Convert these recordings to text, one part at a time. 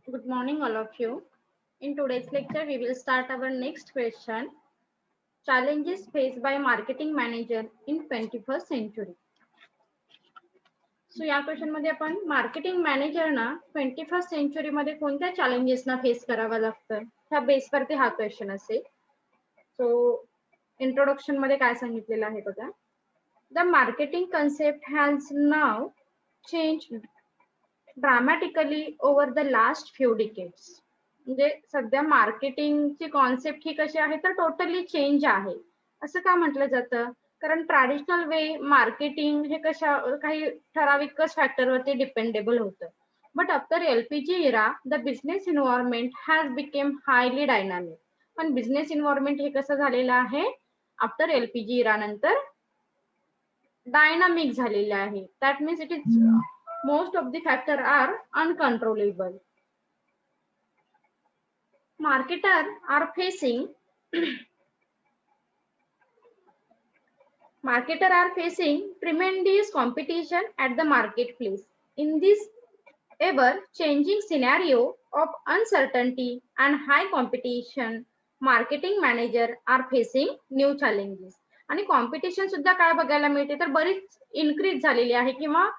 Good morning, all of you. In today's lecture, we will start our next question. Challenges faced by marketing manager in 21st century. So या question मध्ये आपण marketing मॅनेजरना 21st century मध्ये कोणत्या चॅलेंजेसना face करावं लागतं ह्या बेसवरती हा question असेल. सो इंट्रोडक्शन मध्ये काय सांगितलेलं आहे बघा. The marketing concept has now change dramatically over the last few decades. म्हणजे सध्या मार्केटिंगची कॉन्सेप्ट ही कशी आहे तर टोटली चेंज आहे. असं का म्हटलं जातं कारण ट्रॅडिशनल वे मार्केटिंग हे कशा काही ठराविकच फॅक्टरवरती डिपेंडेबल होतं. But after LPG era the business environment has become highly dynamic. पण बिझनेस इन्व्हायरमेंट हे कसं झालेलं आहे आफ्टर एलपीजी इरा नंतर डायनामिक झालेलं आहे. That means it is most of the factors are uncontrollable. Marketers are facing tremendous competition at the marketplace. In this ever changing scenario of uncertainty and high competition, marketing manager are facing new challenges. आणि competition सुद्धा काय बघायला मिळते तर बरीच increase झालेली आहे किंवा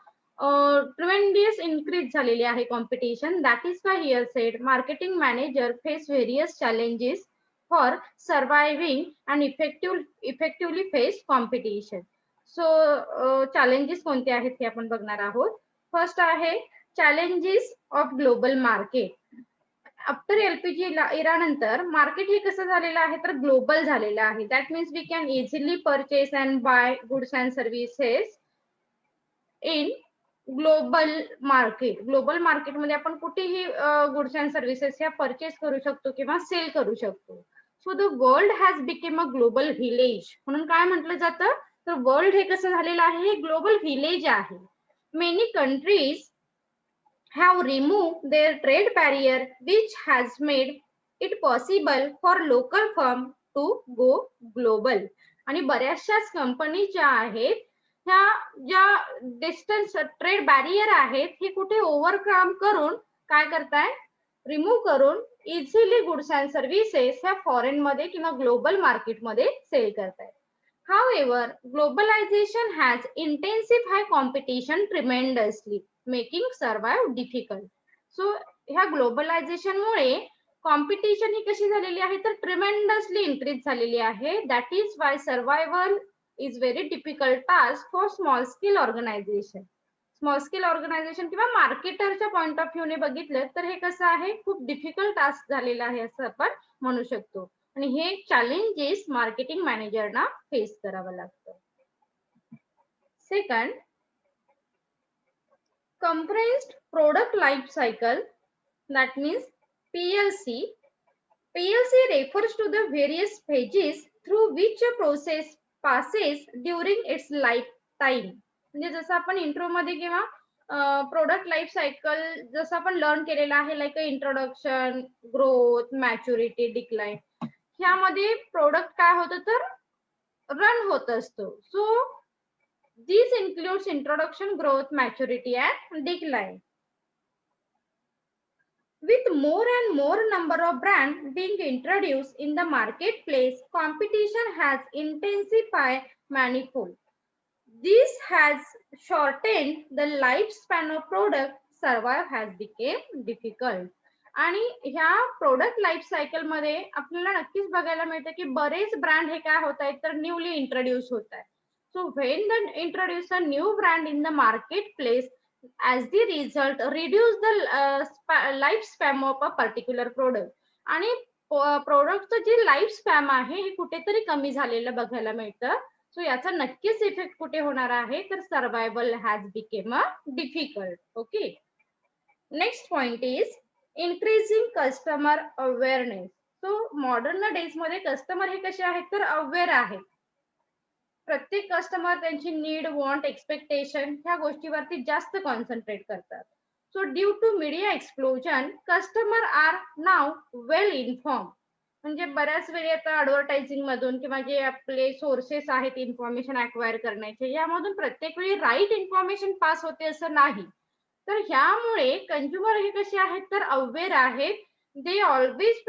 ट्रेमेंडियस इन्क्रीज झालेली आहे competition. That is why here said marketing manager face various challenges for surviving and effectively face competition. So challenges कोणते आहेत हे आपण बघणार आहोत. फर्स्ट आहे challenges of global market. After LPG era नंतर मार्केट हे कसं झालेलं आहे तर ग्लोबल झालेलं आहे. That means we can easily purchase and buy goods and services in global market. Global मार्केटमध्ये आपण कुठेही गुड्स अँड सर्व्हिसेस ह्या परचेस करू शकतो किंवा सेल करू शकतो. So the world has become a global village. म्हणून काय म्हटलं जातं तर वर्ल्ड हे कसं झालेलं आहे हे ग्लोबल व्हिलेज आहे. Many countries have removed their trade barrier which has made it possible for local firm to go global. आणि बऱ्याचशाच कंपनी ज्या आहेत ह्या ज्या डिस्टन्स ट्रेड बॅरियर आहेत हे कुठे ओव्हरकम करून काय करताय रिमूव्ह करून इझिली गुड्स अँड सर्व्हिसेस ह्या फॉरेन मध्ये किंवा ग्लोबल मार्केटमध्ये सेल करतायत. However, globalization has intensified competition tremendously, making survive difficult. So ह्या ग्लोबलायझेशन मुळे कॉम्पिटिशन ही कशी झालेली आहे तर ट्रिमेंडसली इन्क्रीज झालेली आहे. That is why survival is very difficult task for small scale organisation. Small scale organisation किंवा मार्केटरच्या पॉइंट ऑफ व्ह्यूने बघितलं तर हे कसं आहे खूप डिफिकल्ट टास्क झालेलं आहे असं आपण म्हणू शकतो. आणि हे चॅलेंजेस मार्केटिंग मॅनेजरना फेस करावं लागतं. Second, compressed product life cycle that means PLC. PLC refers to the various phases through which a process passes during its lifetime. म्हणजे जसं आपण इंट्रो मध्ये किंवा प्रोडक्ट लाईफ सायकल जसं आपण लर्न केलेलं आहे like introduction, growth, maturity, decline. ह्यामध्ये प्रोडक्ट काय होतं तर रन होत असतो. So this includes introduction, growth, maturity and decline. With more and more number of brands being introduced in the marketplace, competition has intensified manifold. This has shortened the lifespan of product. Survive has become difficult. आणि ह्या product life cycle मध्ये आपल्याला नक्कीच बघायला मिळतं की बरेच brand हे काय होत आहेत तर न्यूली इंट्रोड्यूस होत आहेत. So when the introduce a new brand in the market place as the result reduce the life span of a particular product. आणि प्रोडक्टचं जे लाईफ स्पॅम आहे हे कुठेतरी कमी झालेलं बघायला मिळतं. सो याचा नक्कीच इफेक्ट कुठे होणार आहे तर survival has become a difficult. Okay, next point is increasing customer awareness. So modern days मध्ये कस्टमर हे कसे आहेत तर अवेअर आहेत. प्रत्येक कस्टमर त्यांची नीड, वॉन्ट, एक्सपेक्टेशन ह्या गोष्टीवरती जास्त कॉन्सन्ट्रेट करतात. So due to media explosion customer are now well inform. म्हणजे बऱ्याच वेळी आता ऍडव्हर्टायझिंग मधून किंवा जे आपले सोर्सेस आहेत इन्फॉर्मेशन अक्वायर करण्याचे यामधून प्रत्येक वेळी राईट इन्फॉर्मेशन पास होते असं नाही. तर ह्यामुळे कंझ्युमर हे कसे आहेत तर अवेअर आहेत. They always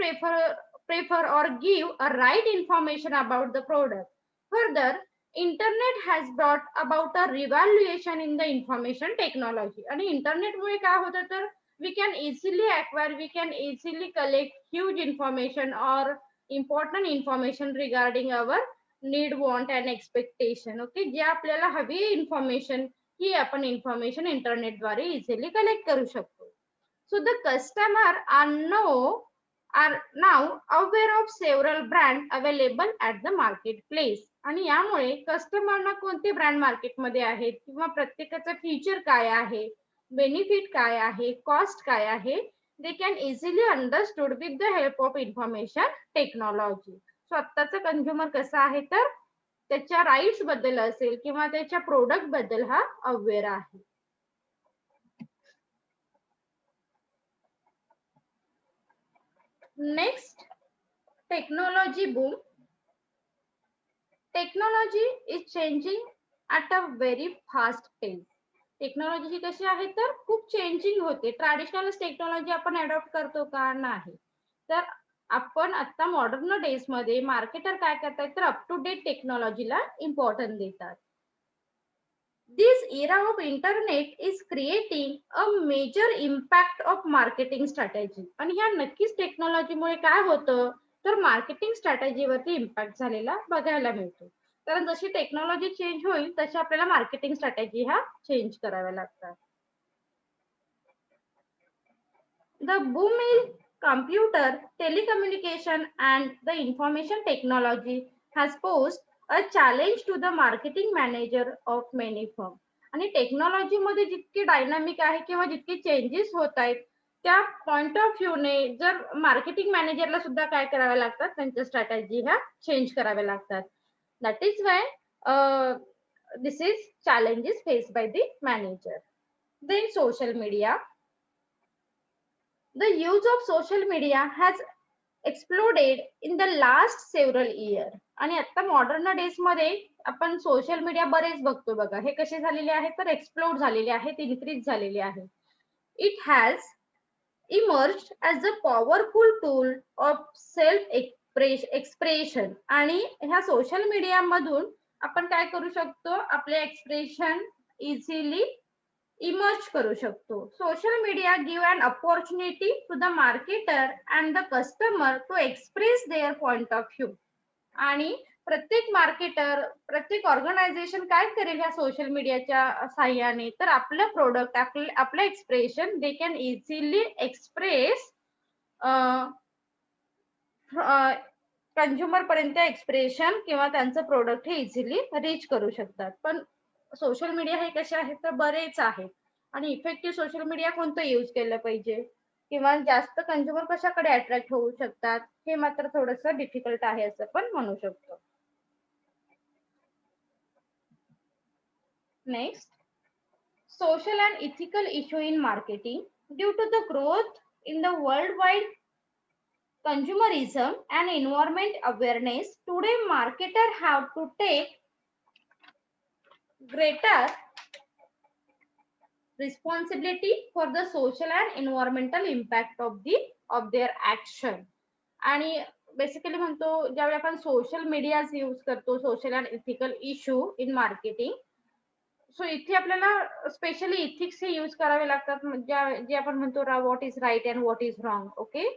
prefer or give a right information about the product. Further, internet has brought about a revaluation in the information technology. आणि इंटरनेटमुळे काय होतं तर we can easily acquire, we can easily collect huge information or important information regarding our need, want and expectation. Okay, जे आपल्याला हवी information ही आपण information इंटरनेटद्वारे इझिली कलेक्ट करू शकतो. So the customer are now aware of several brand available at the marketplace. आणि यामुळे कस्टमरना कोणते ब्रँड मार्केटमध्ये आहेत किंवा प्रत्येकाचं फीचर काय आहे, बेनिफिट काय आहे, कॉस्ट काय आहे, they can easily understood with the help of information technology. So आत्ताचा कंझ्युमर कसा आहे तर त्याच्या राईट्स बद्दल असेल किंवा त्याच्या प्रोडक्ट बद्दल हा अवेअर आहे. Next, technology boom. Technology is changing at a very fast pace. Technology कशी आहे तर खूप चेंजिंग होते. ट्रॅडिशनल टेक्नॉलॉजी आपण अडॉप्ट करतो का? नाही. तर आपण आता मॉडर्न डेज मध्ये मार्केटर काय करतात तर अप टू डेट टेक्नॉलॉजीला इम्पॉर्टन्स देतात. This era of internet is creating a major impact of marketing strategy. आणि ह्या नक्कीच टेक्नॉलॉजीमुळे काय होतं तर मार्केटिंग स्ट्रॅटेजीवरती इम्पॅक्ट झालेला बघायला मिळतो. कारण जशी टेक्नॉलॉजी चेंज होईल तशी आपल्याला मार्केटिंग स्ट्रॅटेजी ह्या चेंज कराव्या लागतात. The boom in computer, telecommunication and the information technology has posed a challenge to the marketing manager of many firms. आणि टेक्नॉलॉजी मध्ये जितकी डायनामिक आहे किंवा जितके चेंजेस होत आहेत त्या पॉइंट ऑफ व्ह्यूने जर मार्केटिंग मॅनेजरला सुद्धा काय कराव्या लागतात, त्यांच्या स्ट्रॅटेजी ह्या चेंज कराव्या लागतात. That is why this is challenges faced by the manager. Then social media. The use of social media has exploded in the last several years. आणि आता मॉडर्न डेज मध्ये आपण सोशल मीडिया बरेच बघतो बघा. हे कसे झालेले आहेत तर एक्सप्लोड झालेले आहेत, इन्क्रीज झालेले आहे. It has emerged as a powerful tool of self expression. आणि ह्या सोशल मीडिया मधून आपण काय करू शकतो, आपले एक्सप्रेशन इझिली इमर्ज करू शकतो. Social media give an opportunity to the marketer and the customer to express their point of view. आणि प्रत्येक मार्केटर, प्रत्येक ऑर्गनायझेशन काय करेल या सोशल मीडियाच्या साह्याने तर आपलं प्रोडक्ट, आपलं expression they can easily express consumer पर्यंत एक्सप्रेशन किंवा त्यांचं प्रोडक्ट हे इझिली रीच करू शकतात. पण सोशल मीडिया हे कसे आहेत तर बरेच आहेत. आणि इफेक्टिव्ह सोशल मीडिया कोणतं यूज केलं पाहिजे किंवा जास्त कंझ्युमर कशाकडे अट्रॅक्ट होऊ शकतात हे मात्र थोडंसं डिफिकल्ट आहे असं पण म्हणू शकतो. Next, social and ethical issue in marketing. Due to the growth in the worldwide consumerism and environment awareness, today marketers have to take greater responsibility for the social and environmental impact of their action. आणि basically म्हणतो ज्यावेळी आपण social media use करतो, social and ethical issue in marketing, so इथे आपल्याला specially ethics हे use करावे लागतात. जे आपण म्हणतो what is right and what is wrong. Okay,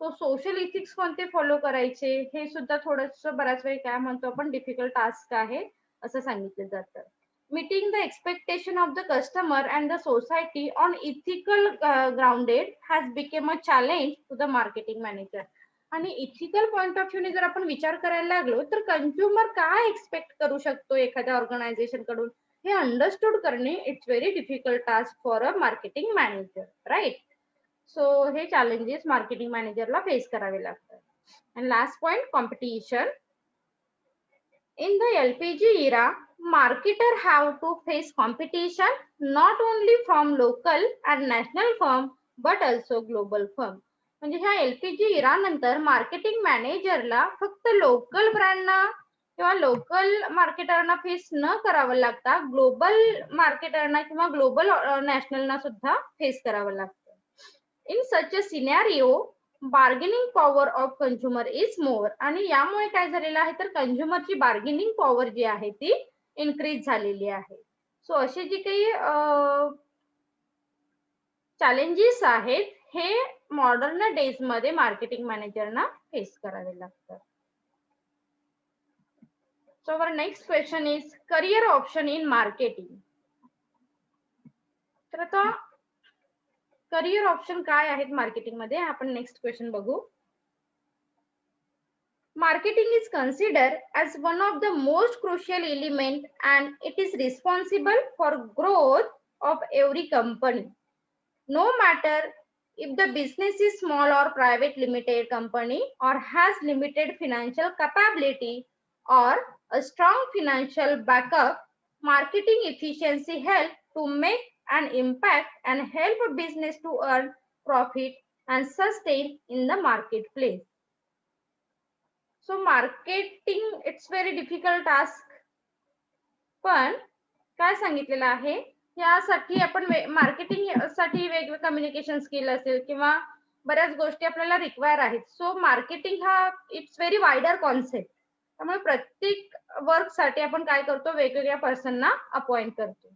so social ethics कोणते फॉलो करायचे हे सुद्धा थोडंसं बऱ्याच वेळी काय म्हणतो आपण डिफिकल्ट टास्क आहे असं सांगितलं जातं. Meeting the expectation of the customer and the society on ethical grounded has become a challenge to the marketing manager. आणि इथिकल पॉइंट ऑफ व्ह्यूने जर आपण विचार करायला लागलो तर कंझ्युमर काय एक्सपेक्ट करू शकतो एखाद्या ऑर्गनायझेशन कडून हे अंडरस्टूड करणे it's very difficult task for a marketing manager, right. So हे चॅलेंजेस मार्केटिंग मॅनेजरला फेस करावे लागतात. And last point, competition. In the LPG era, marketers have to face competition not only from local and national firm but also global firm. म्हणजे ह्या LPG इरा नंतर marketing मॅनेजरला फक्त local ब्रँडना किंवा लोकल मार्केटरना फेस न करावं लागता ग्लोबल मार्केटरना किंवा ग्लोबल नॅशनलना सुद्धा फेस करावं लागतं. In such a scenario bargaining power of consumer is more. आणि यामुळे काय झालेलं आहे तर कंझ्युमरची बार्गेनिंग पॉवर जी आहे ती इन्क्रीज झालेली आहे. सो असे जे काही चॅलेंजेस आहेत हे मॉडर्न डेज मध्ये मार्केटिंग मॅनेजरना फेस करावे लागतात. So our next question is career option in marketing. तर आता करिअर ऑप्शन काय आहेत मार्केटिंग मध्ये आपण नेक्स्ट क्वेश्चन बघू. Marketing is considered as one of the most crucial element and it is responsible for growth of every company. No matter if the business is small or private limited company or has limited financial capability or a strong financial backup, marketing efficiency help to make an impact and help a business to earn profit and sustain in the marketplace. So marketing it's very difficult task. पण काय सांगितलेलं आहे यासाठी आपण marketing साठी वेगवेगळे communication skill असेल किंवा बऱ्याच गोष्टी आपल्याला रिक्वायर आहेत. सो मार्केटिंग हा इट्स व्हेरी वायडर कॉन्सेप्ट. त्यामुळे प्रत्येक वर्क साठी आपण काय करतो वेगवेगळ्या पर्सनना अपॉइंट करतो.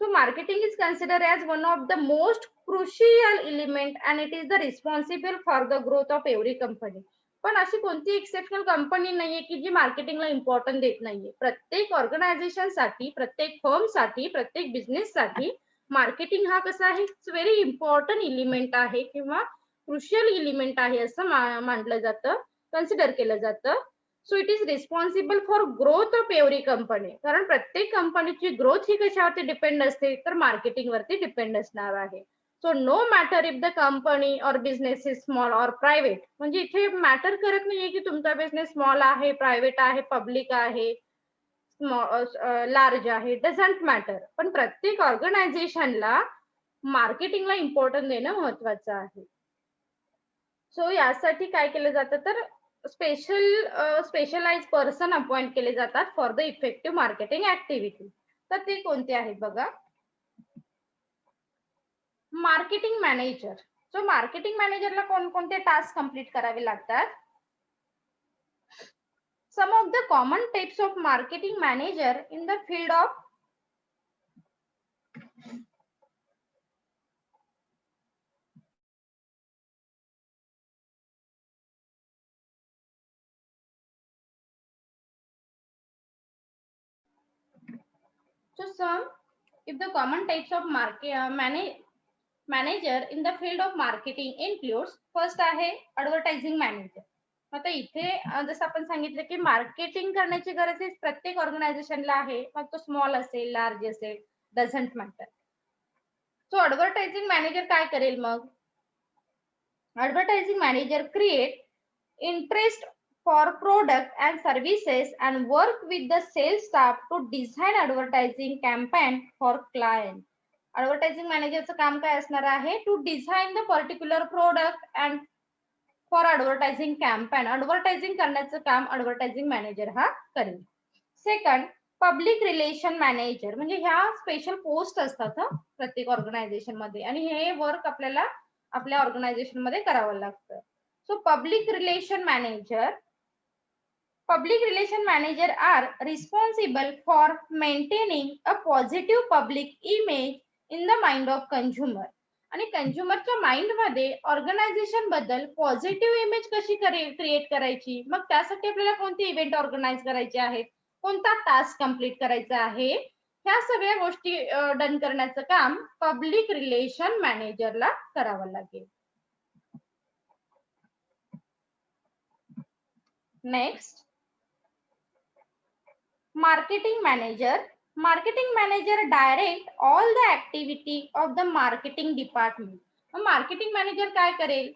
So marketing is consider as one of the most crucial element and it is the responsible for the growth of every company. पण अशी कोणती एक्सेप्शनल कंपनी नाहीये की जी मार्केटिंगला इम्पॉर्टन्स देत नाहीये. प्रत्येक ऑर्गनायझेशन साठी, प्रत्येक फर्म साठी, प्रत्येक बिझनेस साठी मार्केटिंग हा कसा आहे व्हेरी इम्पॉर्टंट एलिमेंट आहे किंवा क्रुशियल एलिमेंट आहे असं मानलं जातं, कन्सिडर केलं जातं. So it is responsible for growth of every company. कारण प्रत्येक कंपनीची ग्रोथ ही कशावरती डिपेंड असते तर मार्केटिंग वरती डिपेंड असणार आहे. So no matter if the company or business is small or private. म्हणजे इथे मॅटर करत नाहीये की तुमचा बिझनेस स्मॉल आहे, प्रायव्हेट आहे, पब्लिक आहे, लार्ज आहे, डझंट मॅटर. पण प्रत्येक ऑर्गनायझेशनला मार्केटिंगला इम्पॉर्टन्स देणं महत्वाचं आहे. सो यासाठी काय केलं जातं तर स्पेशलाइज पर्सन अपॉइंट केले जातात for the effective marketing activity. तर ते कोणते आहेत बघा. Marketing manager. सो मार्केटिंग मॅनेजरला कोणकोणते टास्क कंप्लीट करावे लागतात. Some of the common types of marketing manager in the field of so some if the common types of manager in the field of marketing includes first आहे advertising manager. आता इथे जसं आपण सांगितलं की marketing करण्याची गरज ही प्रत्येक ऑर्गनायझेशनला आहे, मग तो स्मॉल असेल लार्ज असेल doesn't matter. So advertising manager काय करेल मग. Advertising manager create interest for product and services and work with the sales staff to design advertising campaign for client. Advertising managerचं काम काय असणार आहे to design the particular product and for advertising campaign. Advertising करण्याचं काम advertising manager हा करेल. Second public relation manager. म्हणजे ह्या स्पेशल पोस्ट असतात प्रत्येक ऑर्गनायझेशन मध्ये आणि हे वर्क आपल्याला आपल्या ऑर्गनायझेशन मध्ये करावं लागतं. So public relation manager Public relation manager are responsible for maintaining a positive public image in the mind of consumer. आणि कंझ्युमरच्या माइंड मध्ये ऑर्गनायझेशन बद्दल पॉझिटिव्ह इमेज कशी क्रिएट करायची, मग त्यासाठी आपल्याला कोणते इव्हेंट ऑर्गनाइज करायचे आहेत, कोणता टास्क कंप्लीट करायचा आहे, ह्या सगळ्या गोष्टी डन करण्याचं काम पब्लिक रिलेशन मॅनेजरला करावं लागेल. Next marketing manager. Marketing manager direct all the activity of the marketing department. Marketing manager काय करेल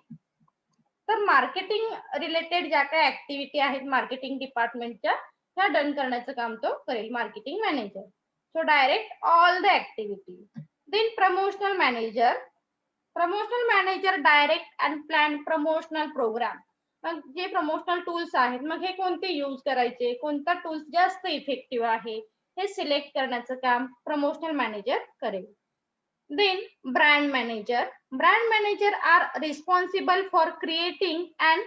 तर मार्केटिंग रिलेटेड ज्या काही ऍक्टिव्हिटी आहेत मार्केटिंग डिपार्टमेंटच्या त्या डन करण्याचं काम तो करेल marketing manager. So direct all the activity. Then promotional manager. Promotional manager direct and plan promotional programme. मग जे प्रमोशनल टूल्स आहेत, मग हे कोणते यूज करायचे, कोणता टूल्स जास्त इफेक्टिव्ह आहे, हे सिलेक्ट करण्याचं काम प्रमोशनल मॅनेजर करेल. Then brand manager. Brand manager are responsible for creating and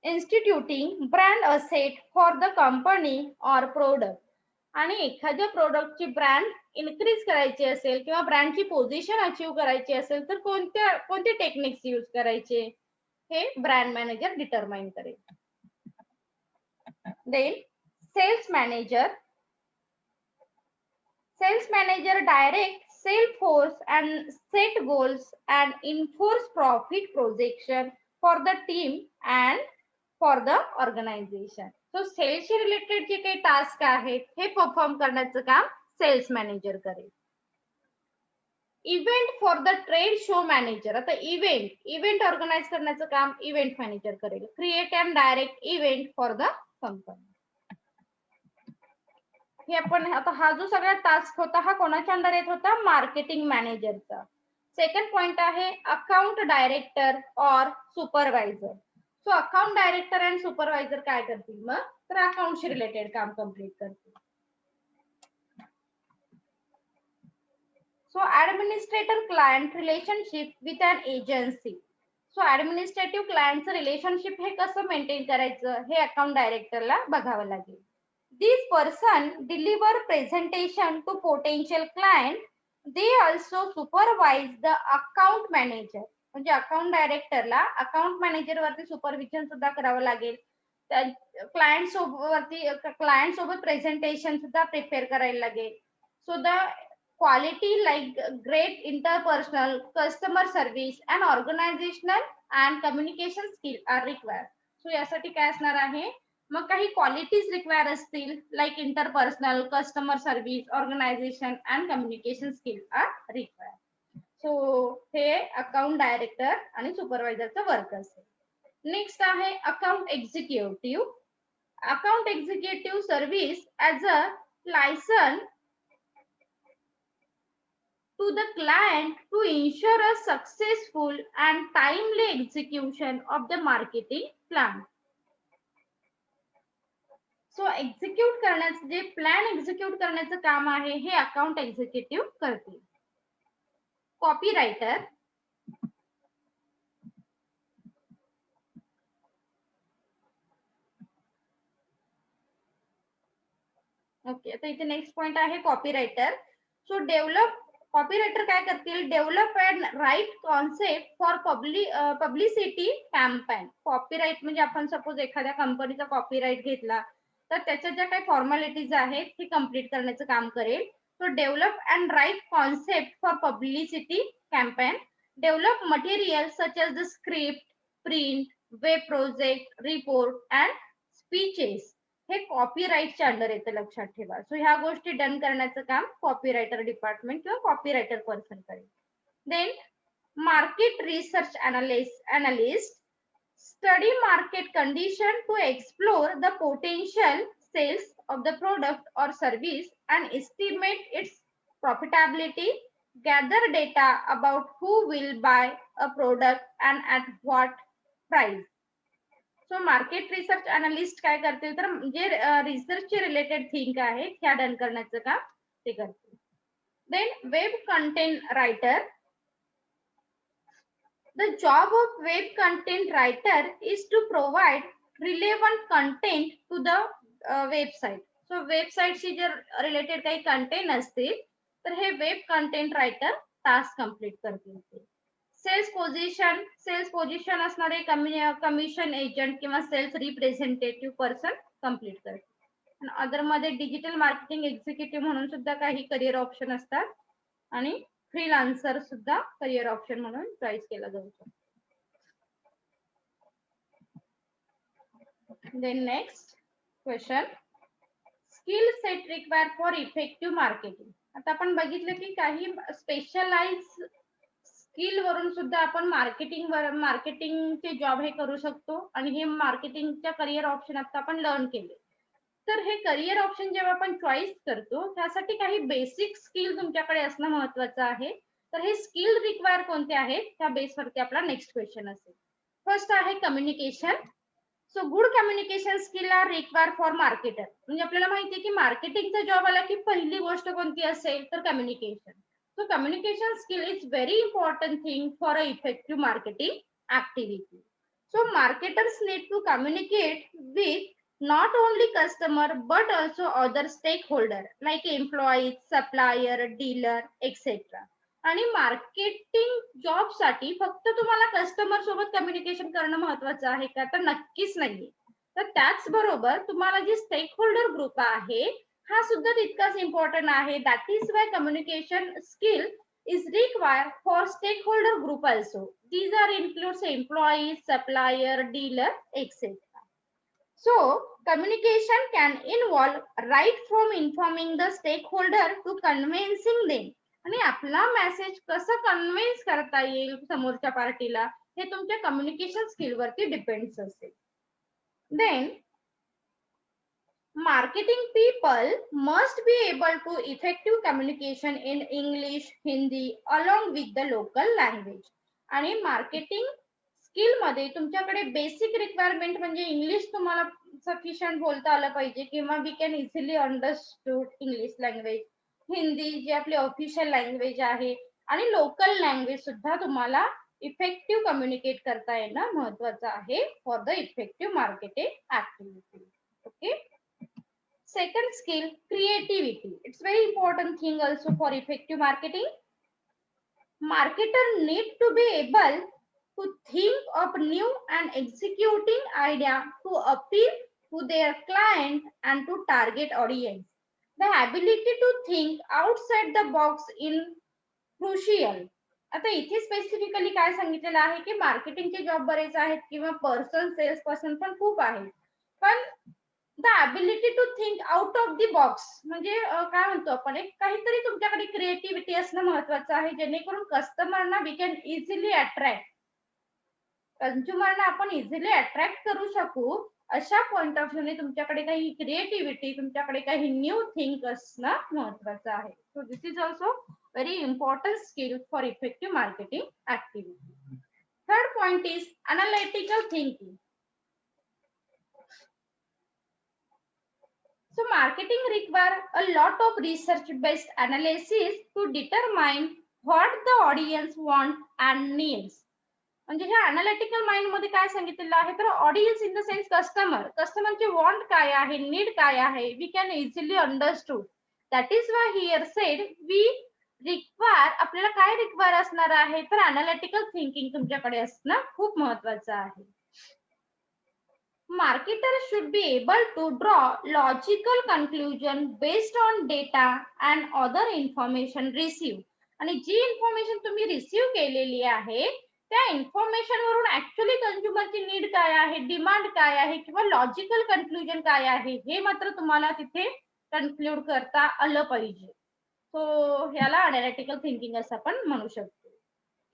instituting brand asset for the company or product. आणि एखाद्या प्रोडक्टची ब्रँड इन्क्रीज करायची असेल किंवा ब्रँडची पोझिशन अचीव करायची असेल तर कोणते टेक्निक्स यूज करायचे हे ब्रँड मॅनेजर डिटरमाइन करेल. Then sales manager. Sales manager direct sales force and set goals and enforce profit projection for the team and for the organization. So sales she related जे काही task आहेत हे perform करण्याचं काम cells manager करेल. Event for the trade show manager. आता event organise करण्याचं काम इव्हेंट मॅनेजर करेल. Create and direct event for the company. हे आपण आता हा जो सगळा टास्क होता हा कोणाच्या अंडर येत होता, मार्केटिंग मॅनेजरचा. सेकंड पॉइंट आहे account director or supervisor. So account director and supervisor काय करतील मग, तर अकाउंटशी रिलेटेड काम कम्प्लीट करतील. So administrator client relationship with an agency. So administrative क्लायंटचं रिलेशनशिप हे कसं मेंटेन करायचं हे अकाउंट डायरेक्टरला बघावं लागेल. This person deliver presentation to potential client. They also supervise the account manager. म्हणजे अकाउंट डायरेक्टरला अकाउंट मॅनेजर वरती सुपरविजन सुद्धा करावं लागेल. क्लायंट सोबत प्रेझेंटेशन सुद्धा प्रिपेअर करायला लागेल. So the quality like great interpersonal customer service and organisational and communication skill are required. So यासाठी काय असणार आहे, मग काही क्वालिटीज रिक्वायर असतील like interpersonal customer service organisation and communication skill are required. So हे अकाउंट डायरेक्टर आणि सुपरवायझरचं वर्क असेल. नेक्स्ट आहे account executive. Account executive service as a liaison to the client to ensure a successful and timely execution of the marketing plan. So execute करण्याचं जे plan execute करण्याचं काम आहे हे अकाउंट एक्झिक्युटिव्ह करतील. Copy writer. ओके, आता इथे next point आहे copy writer. So copy writer काय करतील, develop and write concept for publicity campaign. Copyright म्हणजे आपण सपोज एखाद्या कंपनीचा कॉपीराईट घेतला तर त्याच्या ज्या काही फॉर्मॅलिटीज आहेत हे कम्प्लीट करण्याचं काम करेल. So develop and write concept for publicity campaign. Develop material such as the script, print, web project, report and speeches. हे कॉपीराईटच्या अंडर येतं, लक्षात ठेवा. सो ह्या गोष्टी डन करण्याचं काम कॉपीरायटर डिपार्टमेंट किंवा कॉपीरायटर पर्सन करेल. Then market research analyst. Study market condition to explore the potential sales of the product or service and estimate its profitability. Gather data about who will buy a product and at what price. So market research analyst काय करतील, तर जे रिसर्चचे related think आहेत ह्या done करण्याचं काम ते करतील. Then web content writer. The job of web content writer is to provide relevant content to the website. So वेबसाईटशी जर रिलेटेड काही कंटेंट असतील तर हे web content writer task complete करतील. सेल्स पोझिशन असणारे कमिशन एजंट किंवा सेल्स रिप्रेझेंटेटिव्ह पर्सन कम्प्लीट करतील. अदर मध्ये डिजिटल मार्केटिंग एक्झिक्युटिव्ह म्हणून सुद्धा काही करिअर ऑप्शन असतात आणि फ्रीलान्सर सुद्धा करिअर ऑप्शन म्हणून चॉईस केला जाऊ शकतो. Then next question, skill set require for effective marketing. आता आपण बघितलं की काही स्पेशलाइज स्किल वरून सुद्धा आपण मार्केटिंगचे जॉब हे करू शकतो आणि हे मार्केटिंगच्या करिअर ऑप्शन आता आपण लर्न केले. तर हे करिअर ऑप्शन जेव्हा आपण चॉईस करतो त्यासाठी काही बेसिक स्किल तुमच्याकडे असणं महत्वाचं आहे. तर हे स्किल रिक्वायर कोणते आहेत त्या बेसवरती आपला नेक्स्ट क्वेश्चन असेल. फर्स्ट आहे communication. So good communication skill are require for marketer. म्हणजे आपल्याला माहिती आहे की मार्केटिंगचा जॉब आला की पहिली गोष्ट कोणती असेल तर communication. So communication skill is very important thing for a effective marketing activity. So marketers need to communicate with not only customer but also other stakeholder like employees, supplier, dealer, etc. आणि marketing job साठी फक्त तुम्हाला customer सोबत communication करणं महत्वाचं आहे का तर नक्कीच नाही. तर त्याचबरोबर तुम्हाला जी स्टेक होल्डर ग्रुप आहे हा सुद्धा तितकाच इम्पॉर्टंट आहे. That is Y communication skill is required for stakeholder group also. These are includes employees, supplier, dealer, etc. So communication can involve right from informing the stakeholder to convincing them. आणि आपला message कसं convince करता येईल समोरच्या पार्टीला हे तुमच्या communication skill वरती डिपेंड्स असेल. Then marketing people must be able to effective communication in English, Hindi along with the local language. आणि मार्केटिंग स्किल मध्ये तुमच्याकडे बेसिक रिक्वायरमेंट म्हणजे इंग्लिश तुम्हाला सफिशियंट बोलता आलं पाहिजे किंवा we can easily understood English language, Hindi जी आपली ऑफिशियल लँग्वेज आहे आणि लोकल लँग्वेज सुद्धा तुम्हाला इफेक्टिव्ह कम्युनिकेट करता येणं महत्वाचं आहे for the effective marketing activity. Okay. Second skill, creativity. It's very important thing also for effective marketing. Marketer need to be able to think of new and executing idea to appeal to their client and to target audience. The ability to think outside the box in crucial. आता इथे specifically काय सांगितलेलं आहे की मार्केटिंगचे job बरेच आहेत किंवा पर्सन सेल्स पर्सन पण खूप आहेत, पण the ability to think out of the box म्हणजे काय म्हणतो आपण एक काहीतरी तुमच्याकडे क्रिएटिव्हिटी असणं महत्वाचं आहे जेणेकरून कस्टमरना वी कॅन इझिली अट्रॅक्ट, कंझ्युमरना आपण इझिली अट्रॅक्ट करू शकू अशा पॉइंट ऑफ व्ह्यूने तुमच्याकडे काही क्रिएटिव्हिटी तुमच्याकडे काही न्यू थिंक असणं महत्वाचं आहे. So this is also very important skill for effective marketing activity. Third point is analytical thinking. So marketing require a lot of research based analysis to determine what the audience want and needs. म्हणजे हे analytical mind मध्ये काय सांगितलेलं आहे तर audience in the sense कस्टमरचे want काय आहे, नीड काय आहे, we can easily understood. That is why here said we require, आपल्याला काय रिक्वायर असणार आहे तर अनालिटिकल थिंकिंग तुमच्याकडे असणं खूप महत्वाचं आहे. Marketer should be able to draw logical conclusion based on data and other information received. आणि जी इन्फॉर्मेशन तुम्ही रिसीव्ह केलेली आहे त्या इन्फॉर्मेशन वरून ऍक्च्युअली कंझ्युमरची नीड काय आहे, डिमांड काय आहे किंवा लॉजिकल कन्क्लुजन काय आहे हे मात्र तुम्हाला तिथे कन्क्लूड करता आलं पाहिजे. सो ह्याला अनालिटिकल थिंकिंग असं आपण म्हणू शकतो.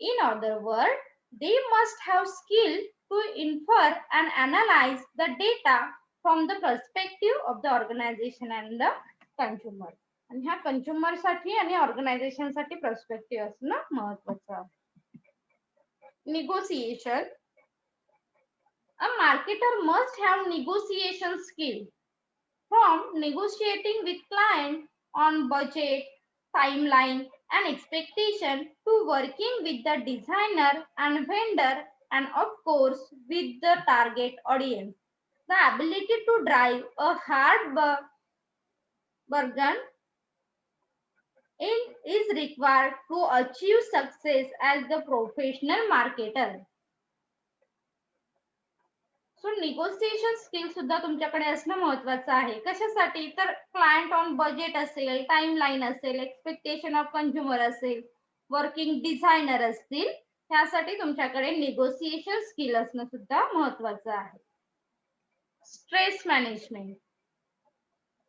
In other word, they must have skill to infer and analyze the data from the perspective of the organization and the consumer. आणि ह्या कंझ्युमर साठी आणि ऑर्गनायझेशन साठी पर्स्पेक्टिव्ह असणं महत्वाचं आहे. Negotiation. A marketer must have negotiation skill from negotiating with client on budget, timeline and expectation to working with the designer and vendor and of course with the target audience. The ability to drive a hard bargain is required to achieve success as the professional marketer. So negotiation skill सुद्धा तुमच्याकडे असणं महत्वाचं आहे. कशासाठी तर client on budget असेल, time line असेल, expectation of consumer असेल, वर्किंग डिझायनर असतील, त्यासाठी तुमच्याकडे निगोसिएशन स्किल असणं सुद्धा महत्वाचं आहे. Stress management.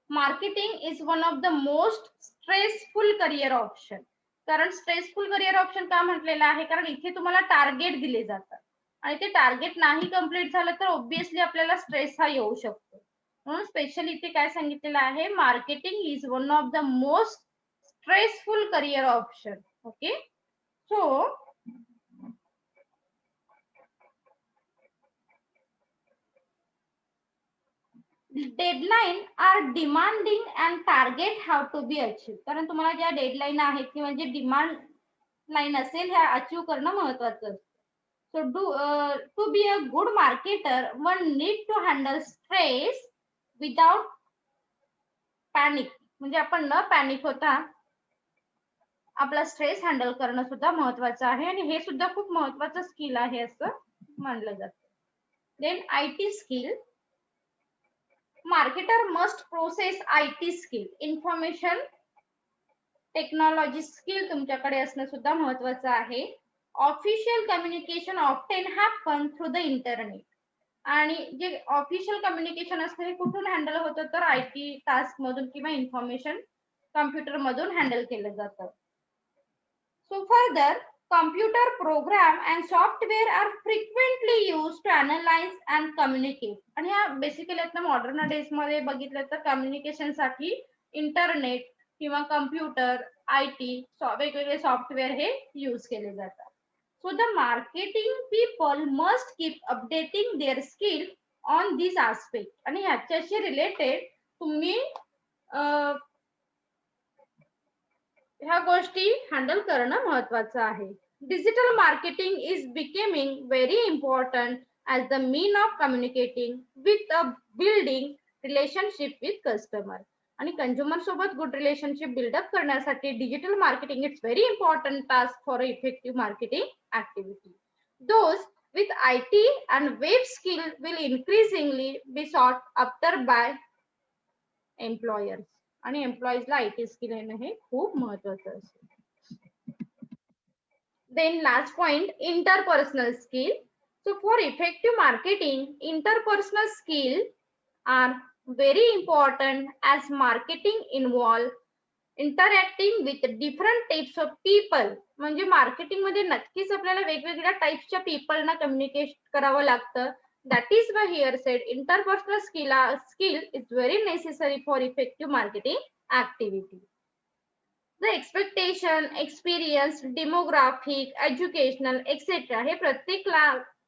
Marketing is one of the most stressful career option. कारण स्ट्रेसफुल करिअर ऑप्शन का म्हटलेलं आहे कारण इथे तुम्हाला टार्गेट दिले जातात आणि ते टार्गेट नाही कंप्लीट झालं तर ऑब्विसली आपल्याला स्ट्रेस हा येऊ शकतो. म्हणून स्पेशली इथे काय सांगितलेलं आहे, marketing is one of the most stressful career option. Okay. Deadline are demanding and target have to be achieve. कारण तुम्हाला ज्या डेडलाईन आहेत किंवा जे डिमांड लाईन असेल ह्या अचीव करणं महत्वाचं असतं. So to be a good marketer, one need to handle stress without panic. म्हणजे आपण न पॅनिक होता आपला स्ट्रेस हँडल करणं सुद्धा महत्वाचं आहे आणि हे सुद्धा खूप महत्वाचं स्किल आहे असं मानलं जातं. Then IT skill. Marketer must process IT skill. Information technology skill तुमच्याकडे असणं सुद्धा महत्वाचं आहे. Official communication often happen through the internet. आणि जे ऑफिशियल कम्युनिकेशन असतं हे कुठून हँडल होतं तर IT टास्क मधून किंवा इन्फॉर्मेशन कम्प्युटर मधून हँडल केलं जातं. So further computer program and software are frequently use to analyse and communicate. आणि हा बेसिकली आता मॉडर्न डेज मध्ये बघितलं तर कम्युनिकेशन साठी इंटरनेट किंवा कम्प्युटर IT वेगवेगळे सॉफ्टवेअर हे यूज केले जातात. So the marketing people must keep updating their skill on this aspect. आणि ह्याच्याशी रिलेटेड तुम्ही ह्या गोष्टी हँडल करणं महत्वाचं आहे. Digital marketing is becoming very important as the mean of communicating with a building relationship with customer. आणि consumer सोबत गुड रिलेशनशिप बिल्डअप करण्यासाठी digital marketing it's very important task for effective marketing activity. Those with IT and web skill will increasingly be sought after by employers. आणि एम्प्लॉईजला IT skill येणं हे खूप महत्वाचं असतं. Then last point, interpersonal skill. So for effective marketing, interpersonal skill are very important as marketing involve interacting with different types of people. म्हणजे marketing मध्ये नक्कीच आपल्याला वेगवेगळ्या टाइप्सच्या पीपलना कम्युनिकेट करावं लागतं. That is why here sed interpersonal skill is very necessary for effective marketing activity. The expectation, experience, demographic, educational etcetera हे प्रत्येक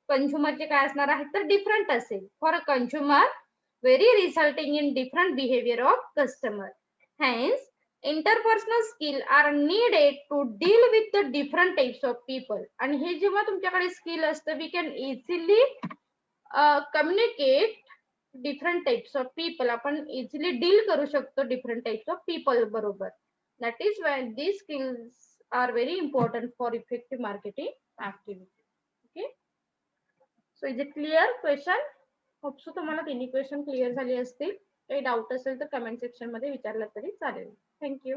कंझ्युमरचे काय असणार आहे तर डिफरंट असेल. For a consumer very resulting in different behaviour of customer. Hence, interpersonal skill are needed to deal with the different types of people. आणि हे जेव्हा तुमच्याकडे स्किल असतं we can easily communicate different types of people. आपण easily deal करू शकतो different types of people बरोबर. That is why these skills are very important for effective marketing activity. Okay, so is it clear question? Hope so तुम्हाला तिन्ही question clear झाले असतील. काही doubt असेल तर कमेंट सेक्शन मध्ये विचारलं तरी चालेल. थँक्यू.